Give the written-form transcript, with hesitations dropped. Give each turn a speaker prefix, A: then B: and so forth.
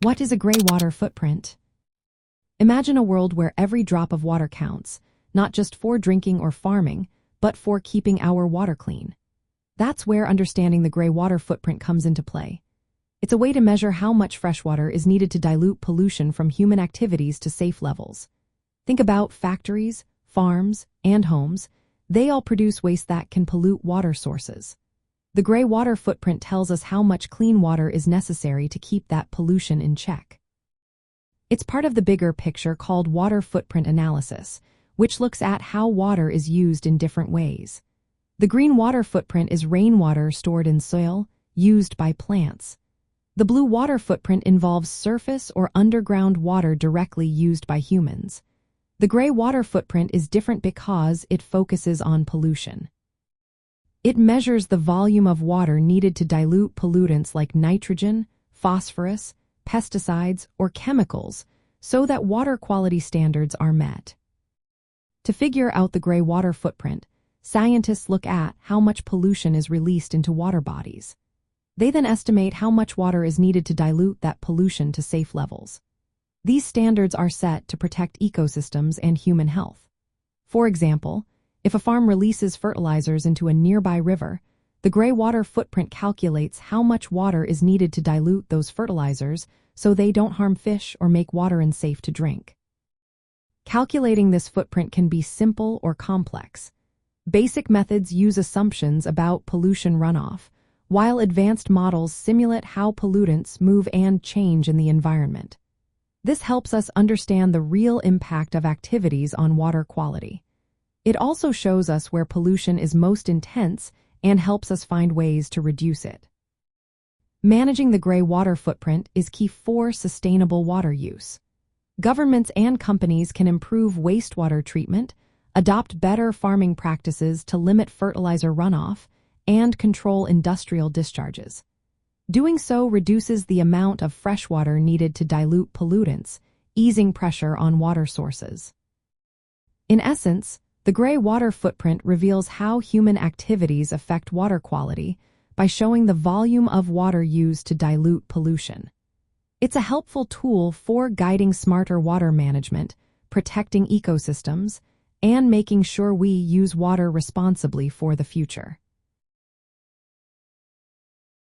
A: What is a gray water footprint? Imagine a world where every drop of water counts, not just for drinking or farming, but for keeping our water clean. That's where understanding the gray water footprint comes into play. It's a way to measure how much freshwater is needed to dilute pollution from human activities to safe levels. Think about factories, farms, and homes. They all produce waste that can pollute water sources. The gray water footprint tells us how much clean water is necessary to keep that pollution in check. It's part of the bigger picture called water footprint analysis, which looks at how water is used in different ways. The green water footprint is rainwater stored in soil, used by plants. The blue water footprint involves surface or underground water directly used by humans. The gray water footprint is different because it focuses on pollution. It measures the volume of water needed to dilute pollutants like nitrogen, phosphorus, pesticides, or chemicals so that water quality standards are met. To figure out the gray water footprint, scientists look at how much pollution is released into water bodies. They then estimate how much water is needed to dilute that pollution to safe levels. These standards are set to protect ecosystems and human health. For example, if a farm releases fertilizers into a nearby river, the gray water footprint calculates how much water is needed to dilute those fertilizers so they don't harm fish or make water unsafe to drink. Calculating this footprint can be simple or complex. Basic methods use assumptions about pollution runoff, while advanced models simulate how pollutants move and change in the environment. This helps us understand the real impact of activities on water quality. It also shows us where pollution is most intense and helps us find ways to reduce it. Managing the gray water footprint is key for sustainable water use. Governments and companies can improve wastewater treatment, adopt better farming practices to limit fertilizer runoff, and control industrial discharges. Doing so reduces the amount of fresh water needed to dilute pollutants, easing pressure on water sources. In essence, the gray water footprint reveals how human activities affect water quality by showing the volume of water used to dilute pollution. It's a helpful tool for guiding smarter water management, protecting ecosystems, and making sure we use water responsibly for the future.